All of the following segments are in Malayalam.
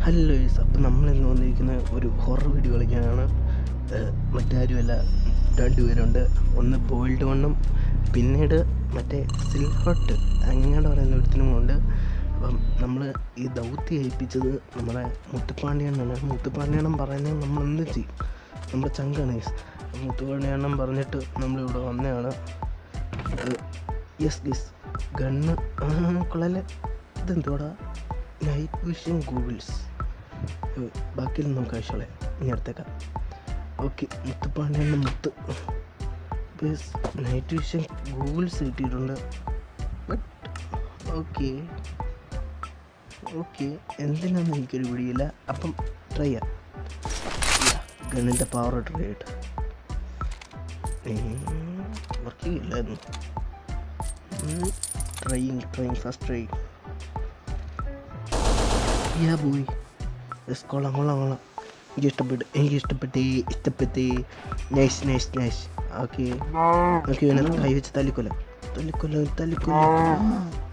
ഹലോ ഗൈസ്, അപ്പം നമ്മളിന്ന് വന്നിരിക്കുന്ന ഒരു ഹൊറർ വീഡിയോ കളിക്കാനാണ്. മറ്റാരുമല്ല, രണ്ടുപേരുണ്ട്. ഒന്ന് ബോൾഡ് വണ്ണും പിന്നീട് മറ്റേ സിൽഹോട്ട് അങ്ങനെ പറയുന്ന ഒരുത്തിനുമുണ്ട്. അപ്പം നമ്മൾ ഈ ദൗത്യം ഏൽപ്പിച്ചത് നമ്മുടെ മുത്തുപ്പാണ്ടിയണ്ണനാണ്. മുത്തുപ്പാണ്ടിയണ്ണൻ പറയുന്നത് നമ്മൾ എന്ത് ചെയ്യും, നമ്മുടെ ചങ്കാണ് ഗൈസ്. മുത്തുപ്പാണ്ടിയണ്ണൻ പറഞ്ഞിട്ട് നമ്മളിവിടെ വന്നതാണ്. യെസ് ഗൈസ്, ഗണ്ണ് കൊള്ളാലെ. ഇതെന്തോടാ, നൈറ്റ് വിഷൻ ഗൂഗിൾസ്. ബാക്കിയിൽ നമുക്ക് ആവശ്യമുള്ള ഇനി അടുത്തേക്കാം. ഓക്കെ, മുത്തുപ്പാണ്ടിയണ്ണൻ മുത്ത് നൈറ്റ് വിഷൻ ഗൂഗിൾസ് കിട്ടിയിട്ടുണ്ട്. ബട്ട് ഓക്കെ എന്തിനാന്ന് എനിക്കൊരു പിടിയില്ല. അപ്പം ട്രൈ ചെയ്യാം. ഗണ്ണിൻ്റെ പവർ ട്രൈ ചെയ്യട്ടെ. വർക്ക് ചെയ്യില്ലായിരുന്നു. Trying first try. പോയി. കൊള്ളാം. എനിക്ക് ഇഷ്ടപ്പെട്ടേ. നൈസ്. ഓക്കെ ഇവനെ കൈ വെച്ച് തല്ലിക്കൊല്ല.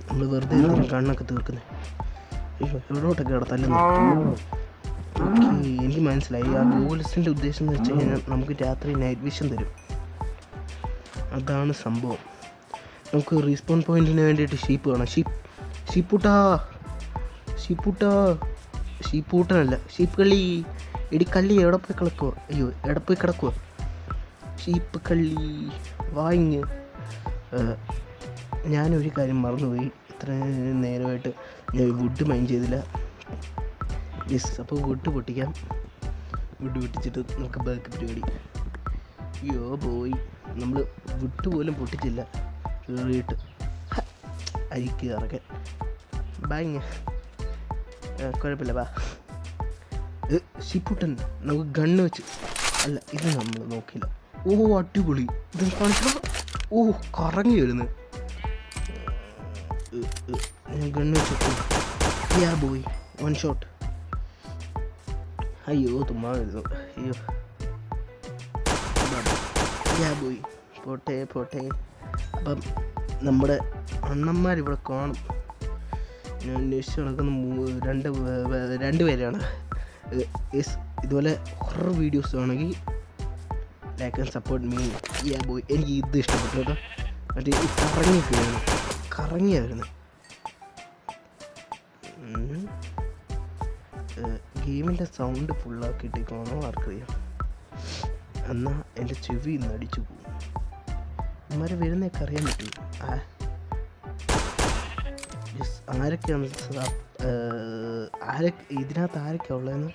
നമ്മൾ വെറുതെ കണ്ണൊക്കെ തീർക്കുന്നത്. എവിടോട്ടൊക്കെ അവിടെ തല്ലുന്നു. ഓക്കെ, എനിക്ക് മനസ്സിലായി. ആ ഗൂഗിൾസിൻ്റെ ഉദ്ദേശം എന്ന് വെച്ച് കഴിഞ്ഞാൽ നമുക്ക് രാത്രി നൈറ്റ് വിഷൻ തരും. അതാണ് സംഭവം. നമുക്ക് റീസ്പോൺ പോയിന്റിന് വേണ്ടിയിട്ട് ഷീപ്പ് വേണം. ഷീപ്പൂട്ടനല്ല, ഷീപ്പ് കള്ളി. എടി കള്ളി, എവിടെ പോയി കിടക്കുവോ? ഷീപ്പ് കള്ളി വായിങ്. ഞാനൊരു കാര്യം മറന്നുപോയി. ഇത്ര നേരമായിട്ട് ഞാൻ വുഡ് മൈൻഡ് ചെയ്തില്ല. യെസ്, അപ്പോൾ വുഡ് പൊട്ടിക്കാം. വുഡ് പൊട്ടിച്ചിട്ട് നമുക്ക് ബാക്ക് പരിപാടി. പോയി. നമ്മൾ വുഡ് പോലും പൊട്ടിച്ചില്ല. കയറിയിട്ട് അരിക്ക് ഇറക്കാൻ ബാങ്. കുഴപ്പമില്ല, വാ. ഷിപ്പുട്ടൻ നമുക്ക് ഗണ്ണ് വെച്ച് അല്ല, ഇത് നമ്മൾ നോക്കില്ല. അടിപൊളി. ഇത് കാണിച്ചോ. കറങ്ങി വരുന്നു. ഞാൻ ഗണ്ണ് വെച്ച് പോയി. 1 ഷോട്ട്. തുമ്മാ വരുന്നു. പോയി. പോട്ടെ. അപ്പം നമ്മുടെ അണ്ണന്മാരിവിടെ കാണും. ഞാൻ അന്വേഷിച്ച് നടക്കുന്ന രണ്ട് പേരാണ്. ഇതുപോലെ ഹൊറർ വീഡിയോസ് ആണെങ്കിൽ ലൈക്ക് ആൻഡ് സപ്പോർട്ട് മീ. പോയി. എനിക്ക് ഇത് ഇഷ്ടപ്പെട്ടു കേട്ടോ. മറ്റേ കറങ്ങിയായിരുന്നു. ഗെയിമിൻ്റെ സൗണ്ട് ഫുള്ളാക്കിയിട്ടേക്കാണോ ആർക്കറിയാം. എന്നാൽ എൻ്റെ ചെവി ഇന്ന് അടിച്ചു പോകും. ഇമാരെ വരുന്നതൊക്കെ അറിയാൻ പറ്റും. ഇതിനകത്ത് ആരൊക്കെയാണ് ഉള്ളതെന്ന്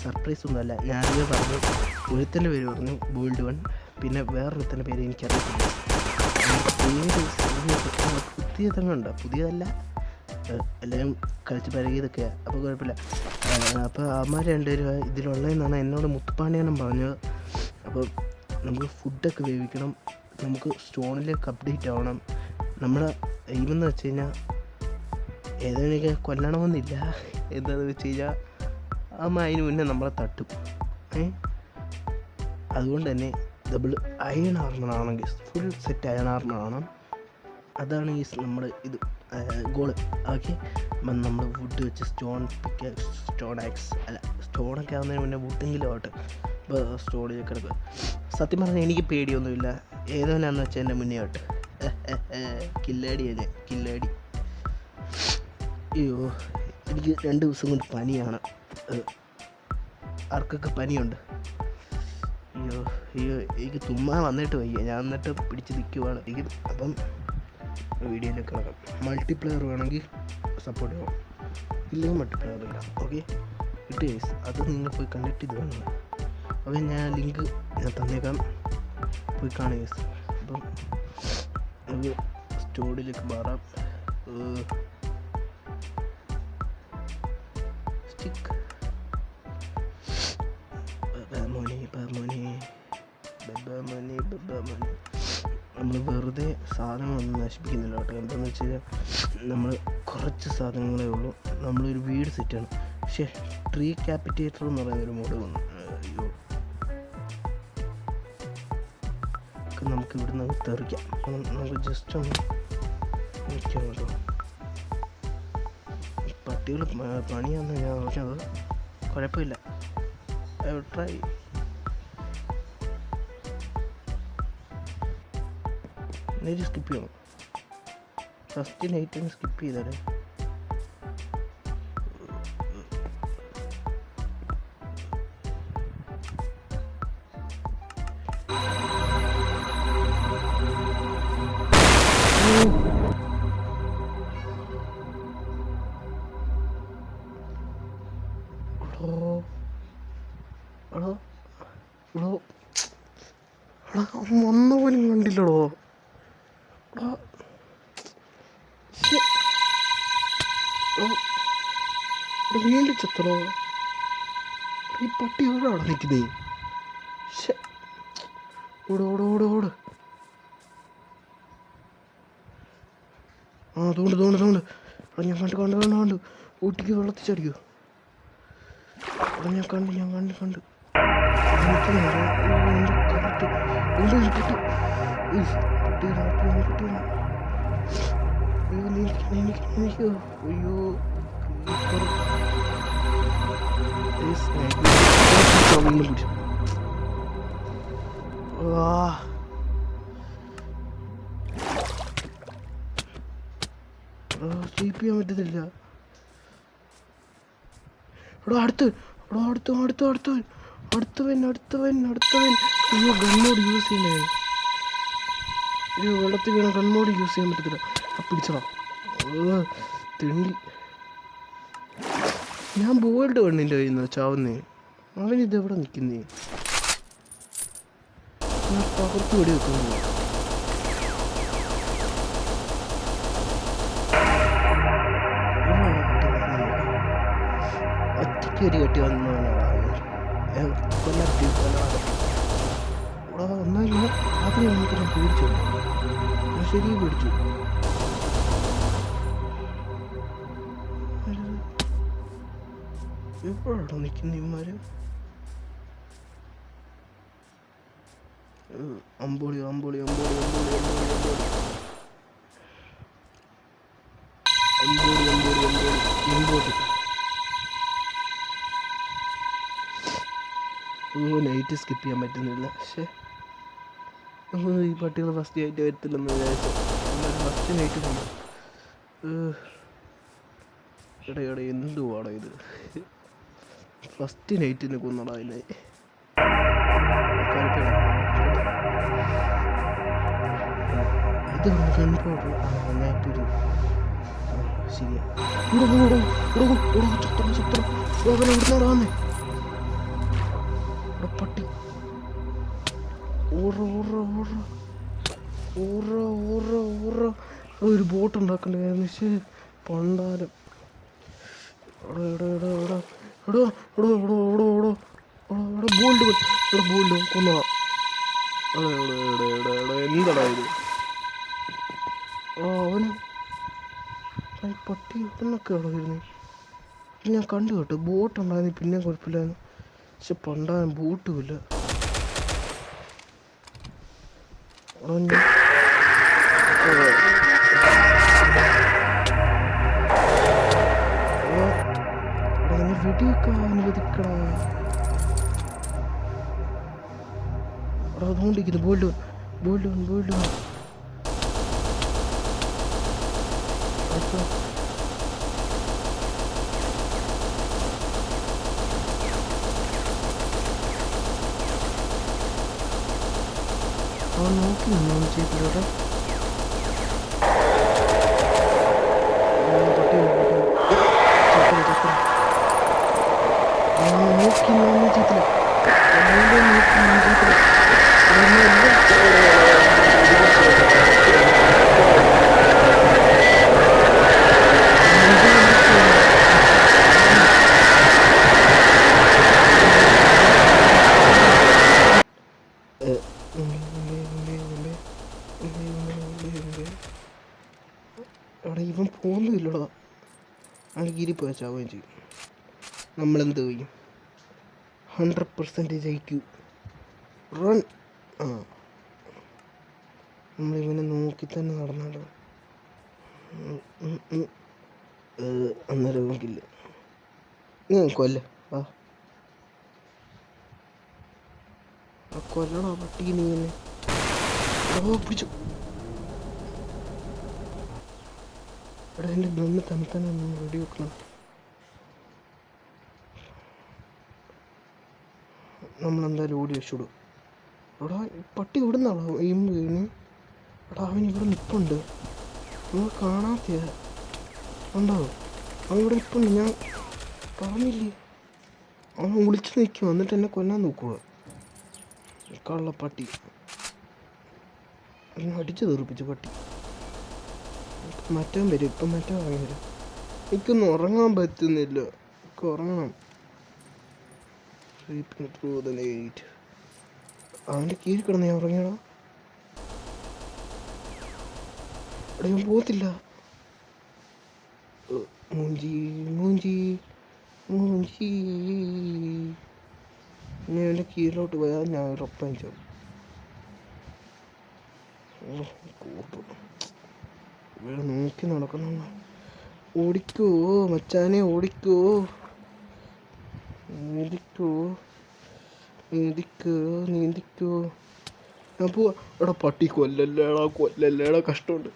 സർപ്രൈസ് ഒന്നുമല്ല. ഞാനിത് പറഞ്ഞു. ഒരുത്തൻ്റെ പേര് പറഞ്ഞു ബോൾഡ് വൺ. പിന്നെ വേറൊരുത്തൻ്റെ പേര് എനിക്കറിയത്തില്ല. പുതിയതല്ല, എല്ലാവരും കളിച്ച് പഴകിയതൊക്കെയാണ്. അപ്പോൾ കുഴപ്പമില്ല. അപ്പോൾ അമ്മമാർ രണ്ടുപേരും ഇതിലുള്ളതെന്നാണ് എന്നോട് മുത്തുപ്പാണ്ടിയണ്ണൻ പറഞ്ഞത്. അപ്പോൾ നമുക്ക് ഫുഡൊക്കെ വേവിക്കണം. നമുക്ക് സ്റ്റോണിലേക്ക് അപ്ഡേറ്റ് ആവണം. നമ്മുടെ എയിമെന്ന് വെച്ച് കഴിഞ്ഞാൽ ഏതെങ്കിലുമൊക്കെ കൊല്ലണമെന്നില്ല. എന്താണെന്ന് വെച്ച് കഴിഞ്ഞാൽ അമ്മ അതിന് മുന്നേ നമ്മളെ തട്ടും. അതുകൊണ്ട് തന്നെ ഡബിൾ അയൺ ആർമറാണെങ്കിൽ ഫുൾ സെറ്റ് അയൺ ആർമറാണ്. അതാണ് നമ്മുടെ ഇത് ഗോള്. ഓക്കെ, അപ്പം നമ്മൾ വുഡ് വെച്ച് സ്റ്റോൺ ആക്സ് അല്ല, സ്റ്റോണൊക്കെ ആവുന്നതിന് മുന്നേ വുഡെങ്കിലും ആവട്ടെ. ഇപ്പോൾ സ്റ്റോണിലേക്ക് കിടക്കുക. സത്യം പറഞ്ഞാൽ എനിക്ക് പേടിയൊന്നുമില്ല. ഏതോനാന്ന് വെച്ചാൽ എൻ്റെ മുന്നേ ആവട്ടെ. കില്ലാടി. എനിക്ക് 2 ദിവസം കൊണ്ട് പനിയാണ്. ആർക്കൊക്കെ പനിയുണ്ട്? എനിക്ക് തുമ്മാ വന്നിട്ട് വയ്യ. ഞാൻ എന്നിട്ട് പിടിച്ച് നിൽക്കുവാണ്. അപ്പം വീഡിയോയിലേക്ക് കിടക്കാം. മൾട്ടിപ്ലെയർ വേണമെങ്കിൽ സപ്പോർട്ട് ചെയ്യാം, ഇല്ലെങ്കിൽ മൾട്ടിപ്ലെയർ ഇല്ല. ഓക്കെ, ഇട്ട് ഗൈസ്, അത് നിങ്ങൾ പോയി കണ്ടക്ട് ചെയ്ത് വേണം. ഓക്കെ, ഞാൻ ലിങ്ക് തന്നേക്കാം, പോയി കാണുക ഗൈസ്. അപ്പം നമുക്ക് സ്റ്റോറിലേക്ക് മാറാം. നമ്മൾ വെറുതെ സാധനങ്ങളൊന്നും നശിപ്പിക്കുന്നില്ല കേട്ടോ. എന്താണെന്ന് വെച്ച് കഴിഞ്ഞാൽ നമ്മൾ കുറച്ച് സാധനങ്ങളേ ഉള്ളൂ. നമ്മളൊരു വീട് സെറ്റാണ്. പക്ഷേ ട്രീ ക്യാപിറ്റേറ്റർ എന്ന് പറയുന്നൊരു മോഡ് വന്നു. നമുക്ക് ഇവിടുന്ന് തെറിക്കാം. നമുക്ക് ജസ്റ്റ് ഒന്ന് നിൽക്കാം കേട്ടോ. പട്ടികൾ പണിയാണെന്ന് ഞാൻ പറഞ്ഞത്. കുഴപ്പമില്ല. ട്രൈ. നേരി സ്കിപ്പ് ചെയ്യണം. ഫസ്റ്റ് നൈറ്റ് സ്കിപ്പ് ചെയ്താലേ. വന്ന പോലും കണ്ടില്ലടോ. വീണ്ടും ചത്തടോ. ഈ പട്ടി എവിടെയാണ് നിൽക്കുന്നേ? ഓട്. ആ തോണ്ട്. ഞാൻ കണ്ടു. ഊട്ടിക്ക് വെള്ളത്തിൽ ചടിക്കോ? ഞാൻ കണ്ട്. അയ്യോ സ്ലീപ്പ് ചെയ്യാൻ പറ്റത്തില്ല. അടുത്തവൻ. അയ്യോ ഗൺമോഡ് യൂസ് ചെയ്യണേ. അയ്യോ വെള്ളത്തിൽ വീണ ഗൺമോഡ് യൂസ് ചെയ്യാൻ പറ്റത്തില്ല. പിടിച്ചടാ തിണ്ടി. ഞാൻ ബോൾഡ് കണ്ണിൻ്റെ കയ്യിൽ നിന്ന് ചാവുന്നേ. അവനിതെവിടെ നിൽക്കുന്നേ? ഞാൻ പകർത്ത് വെടി വെക്കുന്നു. ഒറ്റയ്ക്ക് കെട്ടി വന്നവനാണ്. ഒന്നല്ല ആദ്യം നമുക്ക് ഞാൻ പേടിച്ചു. ശരി പേടിച്ചു. എപ്പോഴാണോ നിൽക്കുന്ന ഇവന്മാര്? അമ്പോളി നൈറ്റ് സ്കിപ്പ് ചെയ്യാൻ പറ്റുന്നില്ല. പക്ഷേ ഈ പട്ടികൾ ഫസ്റ്റ് നൈറ്റ് വരത്തില്ലെന്ന് വിചാരിച്ചു. ഫസ്റ്റ് നൈറ്റ് കൊണ്ട് എട എന്തുവാടാ ഇത്? ഫസ്റ്റ് നൈറ്റിന് കൊന്നടാ അതിനെ. ഇത് നന്നായിട്ടൊരു ശരിയാ. ചത്രം പട്ടി. ഒരു ബോട്ട് ഉണ്ടാക്കണ്ടായിരുന്നു. ശരി പണ്ടാരം. ബോൾഡ് കൊന്നതാ. എന്താടാ ഇത്? അവന് പട്ടി എന്നൊക്കെ വരുന്നേ. ഞാൻ കണ്ടു കേട്ടോ. ബോട്ട് ഉണ്ടായിരുന്നു. പിന്നെ കുഴപ്പമില്ലായിരുന്നു. പക്ഷെ പണ്ടാൻ ബോട്ടുമില്ല. വെടിയൊക്കെ അനുവദിക്കടാ. അതുകൊണ്ടിരിക്കുന്നു. ബോൾഡ് അവൻ നോക്കി നിന്നു ചെയ്തിട്ട്. അവിടെ ഇവൻ പോകുന്നില്ലടാ. അവൻ കീരിപ്പോയ ചാവുകയും ചെയ്യും. നമ്മളെന്ത് ചെയ്യും? 100% IQ റൺ. നമ്മളിവനെ നോക്കി തന്നെ നടന്നാലോ? അന്നേരം കില്ല. നീ കൊല്ല. കൊല്ലണോ പട്ടി നീ എന്നെ? ഓ പിടിച്ചു. എടാ എൻ്റെ ഗണ്ണ് തന്നെ ഒന്ന് റെഡി വെക്കണം. നമ്മളെന്തായാലും ഓടി വെച്ചിടും. എടാ പട്ടി ഇവിടെ നിന്നാണോ ഈ വീണ്? എടാ അവൻ ഇവിടെ നിൽപ്പുണ്ട്, നമ്മൾ കാണാത്ത ഉണ്ടോ? അവൻ ഇവിടെ നിൽപ്പുണ്ട്, ഞാൻ പറഞ്ഞില്ലേ? അവൻ വിളിച്ച് നിൽക്കുക, എന്നിട്ട് എന്നെ കൊല്ലാൻ നോക്കുക. കള്ള പട്ടി എന്നെ അടിച്ച് തെറിപ്പിച്ചു പട്ടി. മറ്റാൻ വരും, ഇപ്പം മറ്റാൻ ഇറങ്ങി വരും. എനിക്കൊന്നും ഉറങ്ങാൻ പറ്റുന്നില്ല, എനിക്ക് ഉറങ്ങണം. അവൻ്റെ കീഴിൽ കിടന്ന് ഞാൻ ഉറങ്ങിയടാ. അവിടെ ഞാൻ പോകത്തില്ല. മൂഞ്ചി മൂഞ്ചി മൂഞ്ചി. ഇനി അവൻ്റെ കീഴിലോട്ട് പോയാൽ ഞാൻ ഉറപ്പാൻ ചെയ്യും. ഇവിടെ നോക്കി നടക്കണം. ഓടിക്കോ മച്ചാനെ, ഓടിക്കോ, നീന്തിക്കോ, നീന്തിക്കോ, നീന്തിക്കോ. ഞാൻ പോവാ. എടാ പട്ടി കൊല്ലല്ലേടാ, കൊല്ലല്ലേടാ, കഷ്ടമുണ്ട്.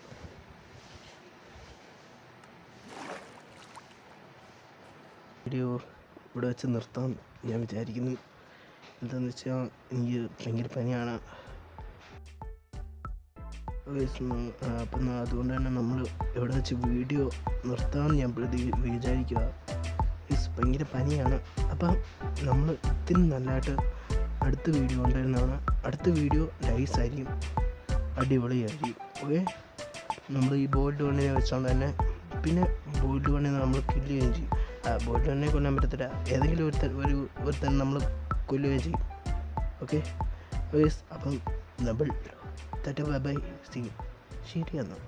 വീഡിയോ ഇവിടെ വെച്ച് നിർത്താൻ ഞാൻ വിചാരിക്കുന്നു. എന്താണെന്ന് വെച്ചാൽ എനിക്ക് ഭയങ്കര പനിയാണ്. അപ്പം അതുകൊണ്ട് തന്നെ നമ്മൾ ഇവിടെ വെച്ച് വീഡിയോ നിർത്താമെന്ന് ഞാൻ വിചാരിക്കുക. ഭയങ്കര പനിയാണ്. അപ്പം നമ്മൾ ഇതിന് നല്ലതായിട്ട് അടുത്ത വീഡിയോ കൊണ്ടുവരുന്നതാണ്. അടുത്ത വീഡിയോ നൈസായിരിക്കും, അടിപൊളിയായിരിക്കും. ഓക്കെ, നമ്മൾ ഈ ബോൾഡ് ഗണ്ണിനെ വെച്ചുകൊണ്ട് തന്നെ, പിന്നെ ബോൾഡ് ഗണ്ണിനെ നമ്മൾ കില്ല് ചെയ്യുകയും ചെയ്യും. ബോൾഡ് ഗണ്ണിനെ കൊല്ലാൻ പറ്റത്തില്ല, ഏതെങ്കിലും ഒരുത്തൻ നമ്മൾ കൊല്ലുകയും ചെയ്യും. ഓക്കെ, അപ്പം നമ്മൾ ബൈ ബൈ, സീ ശരിയെന്നാൽ.